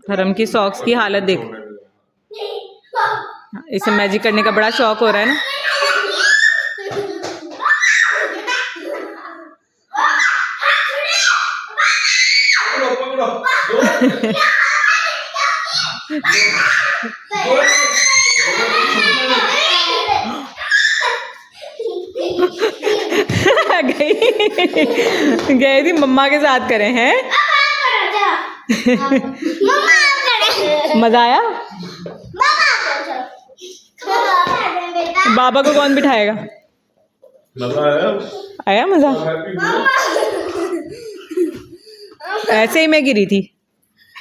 हरम की सॉक्स की हालत देख। इसे मैजिक करने का बड़ा शौक हो रहा है ना। गई थी मम्मा के साथ करें हैं। मजा आया। बाबा को कौन बिठाएगा? मजा आया मजा। ऐसे ही मैं गिरी थी।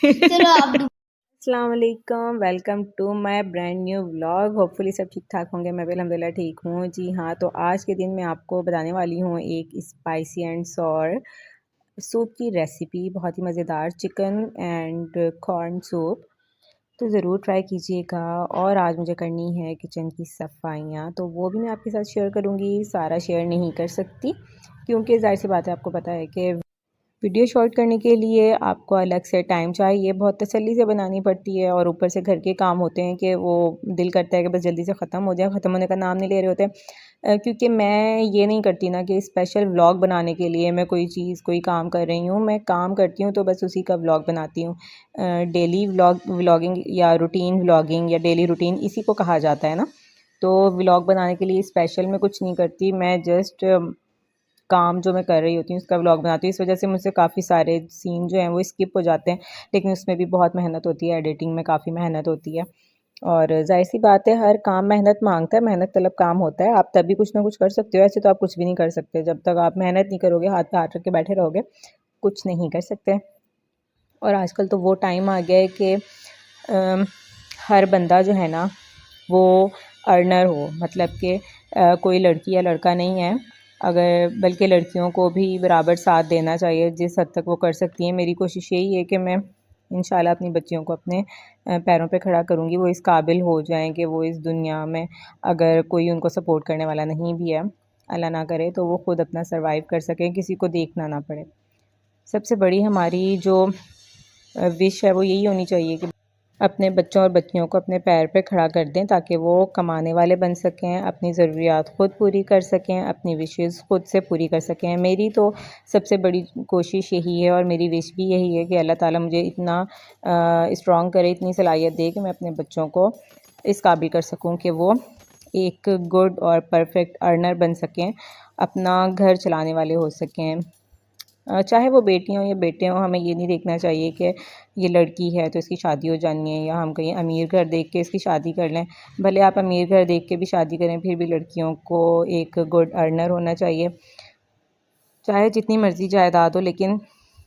अस्सलाम वालेकुम, welcome to my brand new vlog. Hopefully सब ठीक ठाक होंगे। मैं भी अल्हम्दुलिल्लाह ठीक हूँ। जी हाँ, तो आज के दिन मैं आपको बताने वाली हूँ एक स्पाइसी एंड सॉर सूप की रेसिपी। बहुत ही मज़ेदार चिकन एंड कॉर्न सूप। तो ज़रूर ट्राई कीजिएगा। और आज मुझे करनी है किचन की सफाइयाँ, तो वो भी मैं आपके साथ शेयर करूँगी। सारा शेयर नहीं कर सकती क्योंकि ज़ाहिर सी बात है, आपको पता है कि वीडियो शॉट करने के लिए आपको अलग से टाइम चाहिए, बहुत तसल्ली से बनानी पड़ती है। और ऊपर से घर के काम होते हैं कि वो दिल करता है कि बस जल्दी से ख़त्म हो जाए, ख़त्म होने का नाम नहीं ले रहे होते। क्योंकि मैं ये नहीं करती ना कि स्पेशल व्लॉग बनाने के लिए मैं कोई काम कर रही हूँ। मैं काम करती हूँ तो बस उसी का व्लॉग बनाती हूँ। डेली व्लॉगिंग या रूटीन व्लॉगिंग या डेली रूटीन इसी को कहा जाता है ना। तो व्लॉग बनाने के लिए स्पेशल मैं कुछ नहीं करती। मैं जस्ट काम जो मैं कर रही होती हूँ उसका व्लॉग बनाती हूँ। इस वजह से मुझसे काफ़ी सारे सीन जो हैं वो स्किप हो जाते हैं, लेकिन उसमें भी बहुत मेहनत होती है। एडिटिंग में काफ़ी मेहनत होती है और जाहिर सी बात है, हर काम मेहनत मांगता है, मेहनत तलब काम होता है। आप तभी कुछ ना कुछ कर सकते हो, ऐसे तो आप कुछ भी नहीं कर सकते। जब तक आप मेहनत नहीं करोगे, हाथ पे हाथ रख के बैठे रहोगे, कुछ नहीं कर सकते। और आजकल तो वो टाइम आ गया है कि हर बंदा जो है ना वो अर्नर हो, मतलब कि कोई लड़की या लड़का नहीं है, अगर बल्कि लड़कियों को भी बराबर साथ देना चाहिए जिस हद तक वो कर सकती हैं। मेरी कोशिश यही है कि मैं इंशाल्लाह अपनी बच्चियों को अपने पैरों पे खड़ा करूँगी। वो इस काबिल हो जाएं कि वो इस दुनिया में अगर कोई उनको सपोर्ट करने वाला नहीं भी है, अल्लाह ना करे, तो वो ख़ुद अपना सर्वाइव कर सकें, किसी को देखना ना पड़े। सबसे बड़ी हमारी जो विश है वो यही होनी चाहिए कि अपने बच्चों और बच्चियों को अपने पैर पे खड़ा कर दें, ताकि वो कमाने वाले बन सकें, अपनी ज़रूरियात ख़ुद पूरी कर सकें, अपनी विशेज़ ख़ुद से पूरी कर सकें। मेरी तो सबसे बड़ी कोशिश यही है और मेरी विश भी यही है कि अल्लाह ताला मुझे इतना स्ट्रॉन्ग करे, इतनी सलाहियत दे कि मैं अपने बच्चों को इस काबिल कर सकूं कि वो एक गुड और परफेक्ट अर्नर बन सकें, अपना घर चलाने वाले हो सकें। चाहे वो बेटी हों या बेटे हों, हमें ये नहीं देखना चाहिए कि ये लड़की है तो इसकी शादी हो जानी है, या हम कहीं अमीर घर देख के इसकी शादी कर लें। भले आप अमीर घर देख के भी शादी करें, फिर भी लड़कियों को एक गुड अर्नर होना चाहिए। चाहे जितनी मर्ज़ी जायदाद हो, लेकिन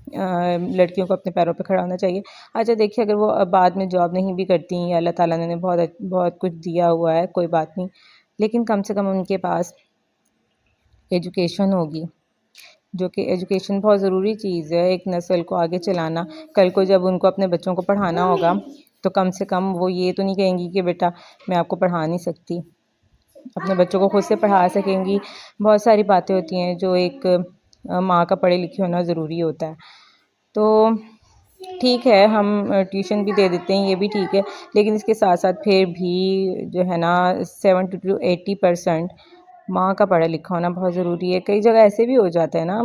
लड़कियों को अपने पैरों पे खड़ा होना चाहिए। अच्छा देखिए, अगर वो बाद में जॉब नहीं भी करती या अल्लाह ताला ने बहुत कुछ दिया हुआ है, कोई बात नहीं, लेकिन कम से कम उनके पास एजुकेशन होगी, जो कि एजुकेशन बहुत ज़रूरी चीज़ है एक नस्ल को आगे चलाना। कल को जब उनको अपने बच्चों को पढ़ाना होगा तो कम से कम वो ये तो नहीं कहेंगी कि बेटा मैं आपको पढ़ा नहीं सकती, अपने बच्चों को खुद से पढ़ा सकेंगी। बहुत सारी बातें होती हैं जो एक माँ का पढ़े लिखे होना ज़रूरी होता है। तो ठीक है, हम ट्यूशन भी दे देते हैं, ये भी ठीक है, लेकिन इसके साथ साथ फिर भी जो है ना 70 to 80% माँ का पढ़ा लिखा होना बहुत ज़रूरी है। कई जगह ऐसे भी हो जाता है ना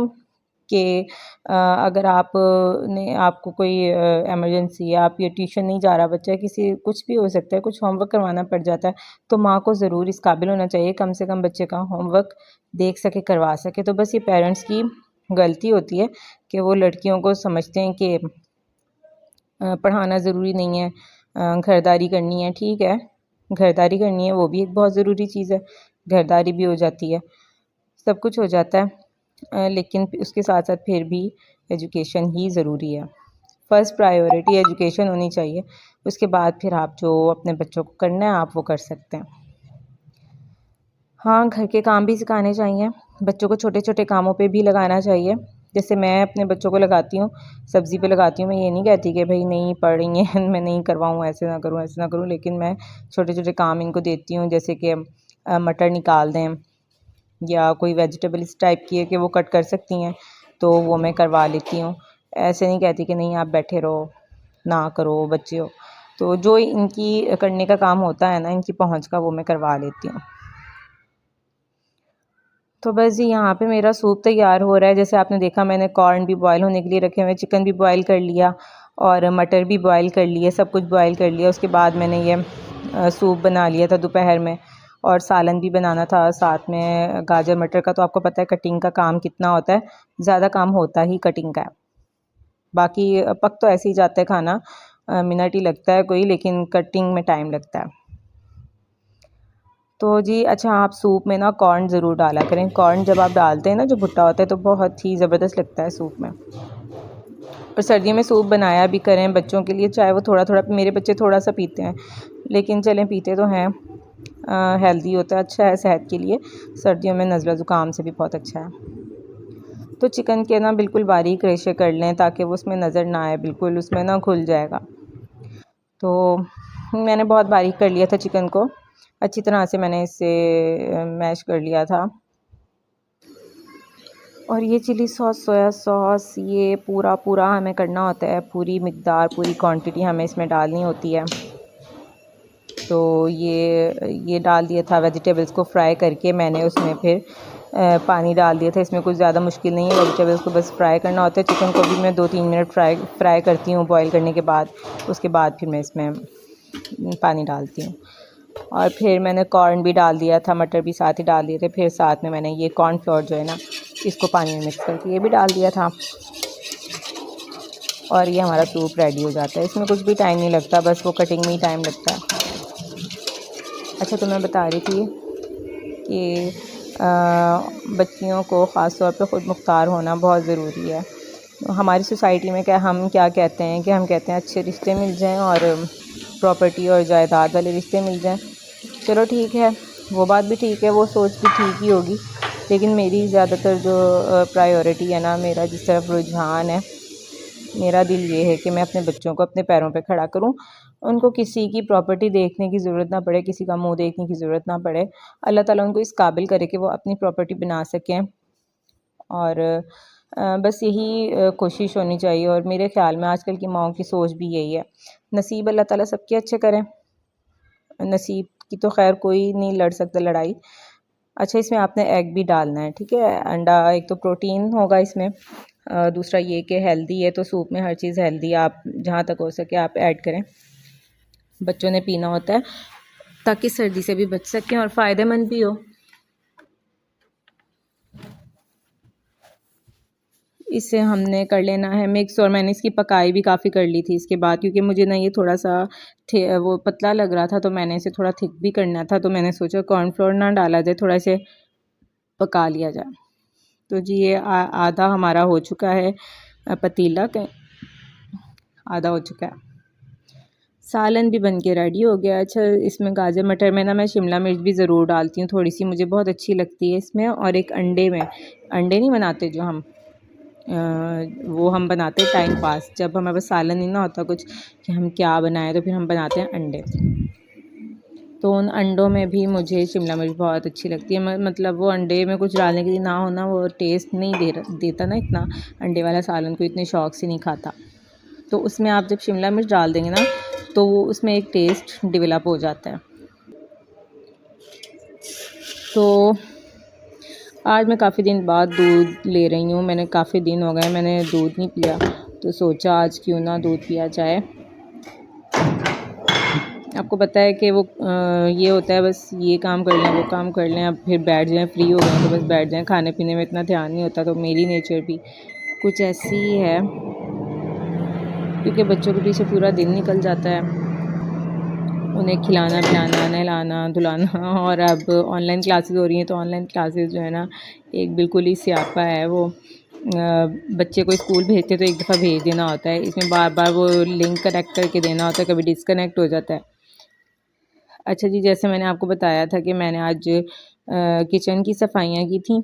कि अगर आपको कोई इमरजेंसी है, आप ये ट्यूशन नहीं जा रहा बच्चा, किसी कुछ भी हो सकता है, कुछ होमवर्क करवाना पड़ जाता है, तो माँ को ज़रूर इस काबिल होना चाहिए कम से कम बच्चे का होमवर्क देख सके, करवा सके। तो बस ये पेरेंट्स की गलती होती है कि वो लड़कियों को समझते हैं कि पढ़ाना ज़रूरी नहीं है, घरदारी करनी है। ठीक है, घरदारी करनी है, वो भी एक बहुत ज़रूरी चीज़ है, घरदारी भी हो जाती है, सब कुछ हो जाता है, लेकिन उसके साथ साथ फिर भी एजुकेशन ही ज़रूरी है। फ़र्स्ट प्रायोरिटी एजुकेशन होनी चाहिए, उसके बाद फिर आप जो अपने बच्चों को करना है आप वो कर सकते हैं। हाँ, घर के काम भी सिखाने चाहिए, बच्चों को छोटे छोटे कामों पे भी लगाना चाहिए। जैसे मैं अपने बच्चों को लगाती हूँ, सब्ज़ी पे लगाती हूँ। मैं ये नहीं कहती कि भाई नहीं पढ़ रही हैं मैं नहीं करवाऊँ, ऐसे ना करूँ ऐसे ना करूँ, लेकिन मैं छोटे छोटे काम इनको देती हूँ, जैसे कि मटर निकाल दें या कोई वेजिटेबल इस टाइप की है कि वो कट कर सकती हैं, तो वो मैं करवा लेती हूँ। ऐसे नहीं कहती कि नहीं आप बैठे रहो, ना करो, बच्चे हो। तो जो इनकी करने का काम होता है ना, इनकी पहुंच का, वो मैं करवा लेती हूँ। तो बस जी यहाँ पे मेरा सूप तैयार हो रहा है। जैसे आपने देखा, मैंने कॉर्न भी बॉयल होने के लिए रखे हुए, चिकन भी बॉयल कर लिया और मटर भी बॉयल कर लिए, सब कुछ बॉयल कर लिया। उसके बाद मैंने ये सूप बना लिया था दोपहर में, और सालन भी बनाना था साथ में गाजर मटर का। तो आपको पता है कटिंग का काम कितना होता है, ज़्यादा काम होता ही कटिंग का है। बाकी पक तो ऐसे ही जाता है खाना, मिनट ही लगता है कोई, लेकिन कटिंग में टाइम लगता है। तो जी अच्छा, आप सूप में ना कॉर्न ज़रूर डाला करें। कॉर्न जब आप डालते हैं ना, जो भुट्टा होता है, तो बहुत ही ज़बरदस्त लगता है सूप में। और सर्दियों में सूप बनाया भी करें बच्चों के लिए, चाहे वो थोड़ा थोड़ा, मेरे बच्चे थोड़ा सा पीते हैं, लेकिन चलें पीते तो हैं, हेल्दी होता है, अच्छा है सेहत के लिए। सर्दियों में नज़ला ज़ुकाम से भी बहुत अच्छा है। तो चिकन के ना बिल्कुल बारीक रेशे कर लें, ताकि वो उसमें नज़र ना आए, बिल्कुल उसमें ना घुल जाएगा। तो मैंने बहुत बारीक कर लिया था चिकन को, अच्छी तरह से मैंने इसे मैश कर लिया था। और ये चिली सॉस, सोया सॉस, ये पूरा हमें करना होता है, पूरी मिक़दार, पूरी क्वांटिटी हमें इसमें डालनी होती है। तो ये डाल दिया था। वेजिटेबल्स को फ्राई करके मैंने उसमें फिर पानी डाल दिया था। इसमें कुछ ज़्यादा मुश्किल नहीं है, वेजिटेबल्स को बस फ्राई करना होता है। चिकन को भी मैं 2-3 मिनट फ्राई करती हूँ बॉईल करने के बाद। उसके बाद फिर मैं इसमें पानी डालती हूँ। और फिर मैंने कॉर्न भी डाल दिया था, मटर भी साथ ही डाल दिए थे। फिर साथ में मैंने ये कॉर्नफ्लोर जो है ना, इसको पानी में मिक्स करके ये भी डाल दिया था, और ये हमारा सूप रेडी हो जाता है। इसमें कुछ भी टाइम नहीं लगता, बस वो कटिंग में ही टाइम लगता है। अच्छा, तो मैं बता रही थी कि बच्चियों को ख़ास तौर पे ख़ुद मुख्तार होना बहुत ज़रूरी है। हमारी सोसाइटी में हम क्या कहते हैं कि हम कहते हैं अच्छे रिश्ते मिल जाएं और प्रॉपर्टी और जायदाद वाले रिश्ते मिल जाएं। चलो ठीक है, वो बात भी ठीक है, वो सोच भी ठीक ही होगी, लेकिन मेरी ज़्यादातर जो प्रायोरिटी है ना, मेरा जिस तरफ रुझान है, मेरा दिल ये है कि मैं अपने बच्चों को अपने पैरों पे खड़ा करूं। उनको किसी की प्रॉपर्टी देखने की ज़रूरत ना पड़े, किसी का मुंह देखने की ज़रूरत ना पड़े। अल्लाह ताला उनको इस काबिल करे कि वो अपनी प्रॉपर्टी बना सकें। और बस यही कोशिश होनी चाहिए। और मेरे ख़्याल में आजकल की माँओं की सोच भी यही है। नसीब अल्लाह ताला सबके अच्छे करें, नसीब की तो खैर कोई नहीं लड़ सकता लड़ाई। अच्छा, इसमें आपने एग भी डालना है, ठीक है। अंडा, एक तो प्रोटीन होगा इसमें, दूसरा ये कि हेल्दी है, तो सूप में हर चीज़ हेल्दी आप जहाँ तक हो सके आप ऐड करें। बच्चों ने पीना होता है ताकि सर्दी से भी बच सकें और फ़ायदेमंद भी हो। इसे हमने कर लेना है मिक्स, और मैंने इसकी पकाई भी काफ़ी कर ली थी इसके बाद, क्योंकि मुझे ना ये थोड़ा सा वो पतला लग रहा था, तो मैंने इसे थोड़ा थिक भी करना था। तो मैंने सोचा कॉर्नफ्लोर ना डाला जाए, थोड़ा इसे पका लिया जाए। तो जी ये आधा हमारा हो चुका है, पतीला के आधा हो चुका है। सालन भी बन के रेडी हो गया। अच्छा, इसमें गाजर मटर में ना मैं शिमला मिर्च भी ज़रूर डालती हूँ, थोड़ी सी मुझे बहुत अच्छी लगती है इसमें। और एक अंडे में, अंडे नहीं बनाते जो हम, वो हम बनाते हैं टाइम पास, जब हमारे पास सालन नहीं ना होता कुछ कि हम क्या बनाएं, तो फिर हम बनाते हैं अंडे। तो उन अंडों में भी मुझे शिमला मिर्च बहुत अच्छी लगती है। मतलब वो अंडे में कुछ डालने के लिए ना होना, वो टेस्ट नहीं देता ना इतना, अंडे वाला सालन को इतने शौक़ से नहीं खाता। तो उसमें आप जब शिमला मिर्च डाल देंगे ना, तो वो उसमें एक टेस्ट डेवलप हो जाता है। तो आज मैं काफ़ी दिन बाद दूध ले रही हूँ। मैंने काफ़ी दिन हो गए मैंने दूध नहीं पिया, तो सोचा आज क्यों ना दूध पिया जाए। आपको पता है कि वो ये होता है, बस ये काम कर लें, वो काम कर लें, अब फिर बैठ जाएं, फ्री हो गए तो बस बैठ जाएं, खाने पीने में इतना ध्यान नहीं होता। तो मेरी नेचर भी कुछ ऐसी ही है, क्योंकि बच्चों के पीछे पूरा दिन निकल जाता है, उन्हें खिलाना पिलाना, नहलाना धुलाना। और अब ऑनलाइन क्लासेस हो रही हैं, तो ऑनलाइन क्लासेस जो है ना, एक बिल्कुल ही स्यापा है वो। बच्चे को स्कूल भेजते तो एक दफ़ा भेज देना होता है, इसमें बार बार वो लिंक कनेक्ट करके देना होता है, कभी डिस्कनेक्ट हो जाता है। अच्छा जी, जैसे मैंने आपको बताया था कि मैंने आज किचन की सफाइयाँ की थी,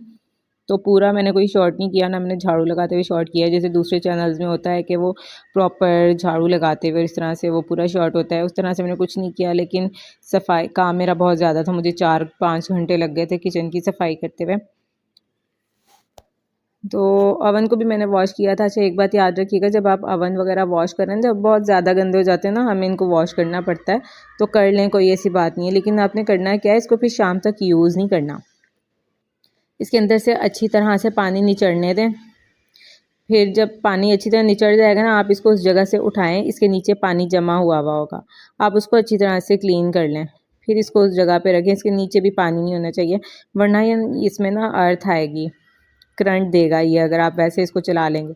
तो पूरा मैंने कोई शॉट नहीं किया ना, मैंने झाड़ू लगाते हुए शॉट किया। जैसे दूसरे चैनल्स में होता है कि वो प्रॉपर झाड़ू लगाते हुए इस तरह से वो पूरा शॉट होता है, उस तरह से मैंने कुछ नहीं किया। लेकिन सफाई काम मेरा बहुत ज़्यादा था, मुझे 4-5 घंटे लग गए थे किचन की सफाई करते हुए। तो अवन को भी मैंने वॉश किया था। अच्छा, एक बात याद रखिएगा, जब आप अवन वगैरह वॉश करें, जब बहुत ज़्यादा गंदे हो जाते हैं ना, हमें इनको वॉश करना पड़ता है, तो कर लें, कोई ऐसी बात नहीं है। लेकिन आपने करना है क्या है, इसको फिर शाम तक यूज़ नहीं करना। इसके अंदर से अच्छी तरह से पानी निचड़ने दें। फिर जब पानी अच्छी तरह निचड़ जाएगा ना, आप इसको उस जगह से उठाएं, इसके नीचे पानी जमा हुआ होगा, आप उसको अच्छी तरह से क्लीन कर लें। फिर इसको उस जगह पे रखें, इसके नीचे भी पानी नहीं होना चाहिए, वरना ये इसमें ना अर्थ आएगी, करंट देगा ये, अगर आप वैसे इसको चला लेंगे।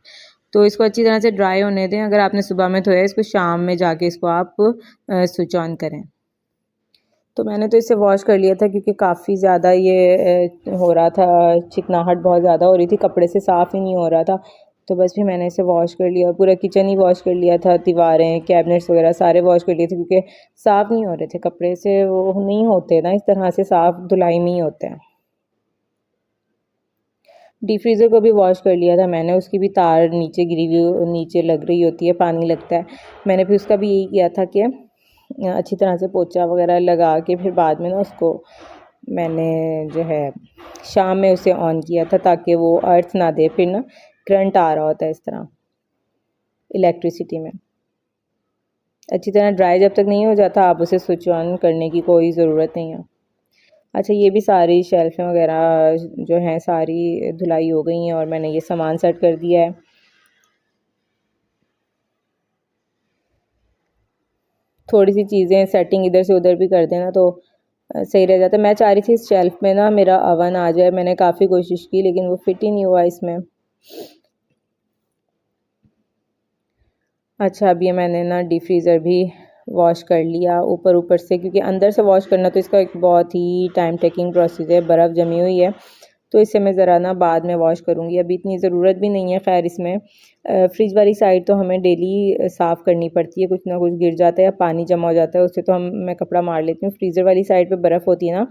तो इसको अच्छी तरह से ड्राई होने दें। अगर आपने सुबह में धोया, इसको शाम में जाके इसको आप स्विच ऑन करें। तो मैंने तो इसे वॉश कर लिया था, क्योंकि काफ़ी ज़्यादा ये हो रहा था, चिकनाहट बहुत ज़्यादा हो रही थी, कपड़े से साफ़ ही नहीं हो रहा था। तो बस फिर मैंने इसे वॉश कर लिया, और पूरा किचन ही वॉश कर लिया था, दीवारें, कैबिनेट्स वगैरह सारे वॉश कर लिए थे, क्योंकि साफ़ नहीं हो रहे थे कपड़े से, वो नहीं होते ना इस तरह से साफ़, धुलाई में ही होते हैं। डीप फ्रीज़र को भी वॉश कर लिया था मैंने, उसकी भी तार नीचे गिरी हुई, नीचे लग रही होती है, पानी लगता है। मैंने फिर उसका भी यही किया था कि अच्छी तरह से पोछा वगैरह लगा के फिर बाद में ना उसको मैंने जो है शाम में उसे ऑन किया था, ताकि वो अर्थ ना दे, फिर ना करंट आ रहा होता है इस तरह इलेक्ट्रिसिटी में। अच्छी तरह ड्राई जब तक नहीं हो जाता, आप उसे स्विच ऑन करने की कोई ज़रूरत नहीं है। अच्छा, ये भी सारी शेल्फ़ें वगैरह जो हैं सारी धुलाई हो गई हैं, और मैंने ये सामान सेट कर दिया है। थोड़ी सी चीज़ें सेटिंग इधर से उधर भी कर देना तो सही रह जाता है। मैं चाह रही थी इस शेल्फ़ में ना मेरा अवन आ जाए, मैंने काफ़ी कोशिश की, लेकिन वो फिट ही नहीं हुआ इसमें। अच्छा, अब ये मैंने ना डीप फ्रीज़र भी वॉश कर लिया ऊपर ऊपर से, क्योंकि अंदर से वॉश करना तो इसका एक बहुत ही टाइम टेकिंग प्रोसेस है, बर्फ़ जमी हुई है, तो इसे मैं ज़रा ना बाद में वॉश करूँगी, अभी इतनी ज़रूरत भी नहीं है। खैर, इसमें फ्रिज वाली साइड तो हमें डेली साफ़ करनी पड़ती है, कुछ ना कुछ गिर जाता है या पानी जमा हो जाता है, उससे तो मैं कपड़ा मार लेती हूँ। फ्रीज़र वाली साइड पे बर्फ़ होती है ना,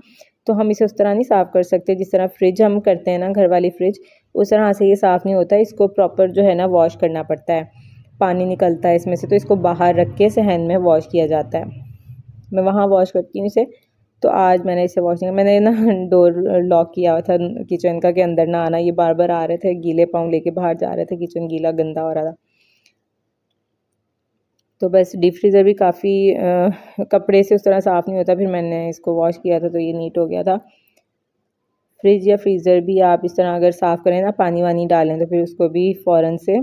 तो हम इसे उस तरह नहीं साफ़ कर सकते जिस तरह फ्रिज हम करते हैं ना, घर वाली फ्रिज, उस तरह से ये साफ़ नहीं होता है। इसको प्रॉपर जो है ना वॉश करना पड़ता है, पानी निकलता है इसमें से, तो इसको बाहर रख के सहन में वॉश किया जाता है। मैं वहाँ वॉश करती हूँ इसे। तो आज मैंने इसे वॉश किया, मैंने ना डोर लॉक किया हुआ था किचन का कि अंदर ना आना, ये बार बार आ रहे थे, गीले पाँव लेके बाहर जा रहे थे, किचन गीला गंदा हो रहा था। तो बस डीप फ्रीज़र भी काफ़ी कपड़े से उस तरह साफ़ नहीं होता, फिर मैंने इसको वॉश किया था तो ये नीट हो गया था। फ्रिज या फ्रीज़र भी आप इस तरह अगर साफ़ करें ना, पानी वानी डालें, तो फिर उसको भी फ़ौरन से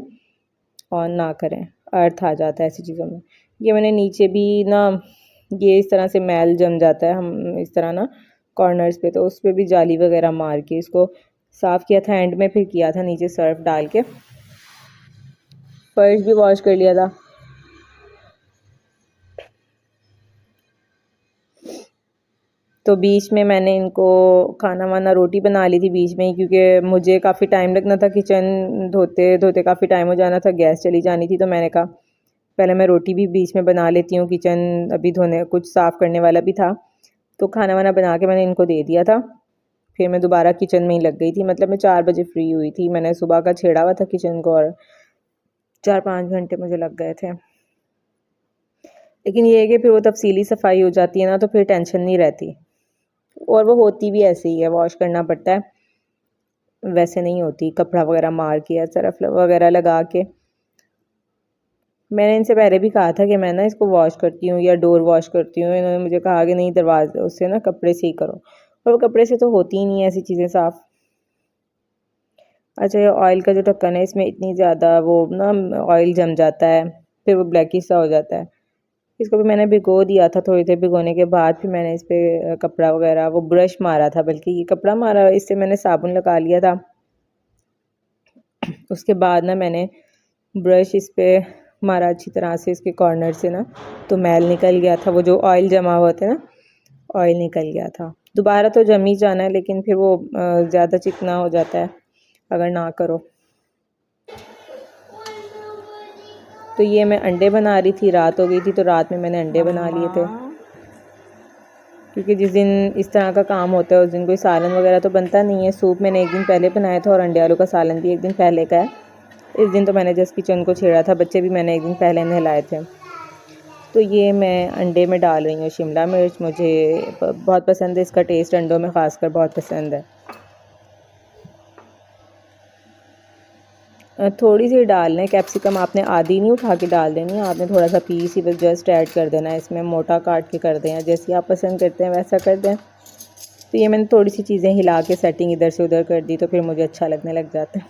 ऑन ना करें, अर्थ आ जाता है ऐसी चीज़ों में। ये मैंने नीचे भी ना, ये इस तरह से मैल जम जाता है, हम इस तरह ना कॉर्नर्स पे, तो उस पर भी जाली वगैरह मार के इसको साफ़ किया था एंड में, फिर किया था नीचे सर्फ डाल के। फर्श भी वॉश कर लिया था। तो बीच में मैंने इनको खाना वाना रोटी बना ली थी बीच में ही, क्योंकि मुझे काफ़ी टाइम लगना था, किचन धोते धोते काफ़ी टाइम हो जाना था, गैस चली जानी थी, तो मैंने कहा पहले मैं रोटी भी बीच में बना लेती हूँ, किचन अभी धोने कुछ साफ़ करने वाला भी था, तो खाना वाना बना के मैंने इनको दे दिया था। फिर मैं दोबारा किचन में ही लग गई थी, मतलब मैं 4 बजे फ्री हुई थी, मैंने सुबह का छेड़ा हुआ था किचन को, और 4-5 घंटे मुझे लग गए थे। लेकिन ये है कि फिर वो तफसीली सफाई हो जाती है ना, तो फिर टेंशन नहीं रहती, और वो होती भी ऐसे ही है, वॉश करना पड़ता है, वैसे नहीं होती कपड़ा वगैरह मार के या सर्फ वगैरह लगा के। मैंने इनसे पहले भी कहा था कि मैं ना इसको वॉश करती हूँ या डोर वॉश करती हूँ, इन्होंने मुझे कहा कि नहीं, दरवाजे उससे ना कपड़े से ही करो, और वो कपड़े से तो होती ही नहीं है ऐसी चीज़ें साफ़। अच्छा, ये ऑयल का जो ढक्कन है, इसमें इतनी ज़्यादा वो ना ऑयल जम जाता है, फिर वो ब्लैकिश सा हो जाता है। इसको भी मैंने भिगो दिया था, थोड़ी देर भिगोने के बाद फिर मैंने इस पर कपड़ा वगैरह, वो ब्रश मारा था, बल्कि ये कपड़ा मारा, इससे मैंने साबुन लगा लिया था। उसके बाद ना मैंने ब्रश इस पर मारा अच्छी तरह से, इसके कॉर्नर से ना, तो मैल निकल गया था, वो जो ऑयल जमा हुआ था ना, ऑयल निकल गया था। दोबारा तो जम ही जाना है, लेकिन फिर वो ज़्यादा चिकना हो जाता है अगर ना करो। तो ये मैं अंडे बना रही थी, रात हो गई थी, तो रात में मैंने अंडे बना लिए थे, क्योंकि जिस दिन इस तरह का काम होता है उस दिन कोई सालन वगैरह तो बनता नहीं है। सूप मैंने एक दिन पहले बनाया था, और अंडे आलू का सालन भी एक दिन पहले का है। इस दिन तो मैंने जस्ट किचन को छेड़ा था, बच्चे भी मैंने एक दिन पहले नहलाए थे। तो ये मैं अंडे में डाल रही हूँ शिमला मिर्च, मुझे बहुत पसंद है, इसका टेस्ट अंडों में ख़ासकर बहुत पसंद है। थोड़ी सी डालना है कैप्सिकम, आपने आधी नहीं उठा के डाल देनी है, आपने थोड़ा सा पीस ही बस जस्ट ऐड कर देना है इसमें, मोटा काट के कर दें, जैसे आप पसंद करते हैं वैसा कर दें। तो ये मैंने थोड़ी सी चीज़ें हिला के सेटिंग इधर से उधर कर दी तो फिर मुझे अच्छा लगने लग जाता है।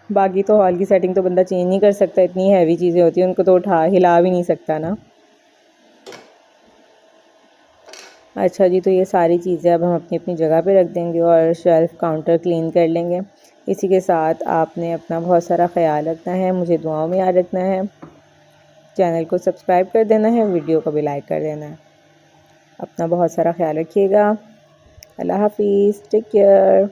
बाकी तो हॉल की सेटिंग तो बंदा चेंज नहीं कर सकता, इतनी हैवी चीज़ें होती हैं उनको तो उठा हिला भी नहीं सकता ना। अच्छा जी, तो ये सारी चीज़ें अब हम अपनी अपनी जगह पे रख देंगे और शेल्फ़ काउंटर क्लीन कर लेंगे। इसी के साथ आपने अपना बहुत सारा ख्याल रखना है, मुझे दुआओं में याद रखना है, चैनल को सब्सक्राइब कर देना है, वीडियो को भी लाइक कर देना है। अपना बहुत सारा ख्याल रखिएगा। अल्लाह हाफिज़, टेक केयर।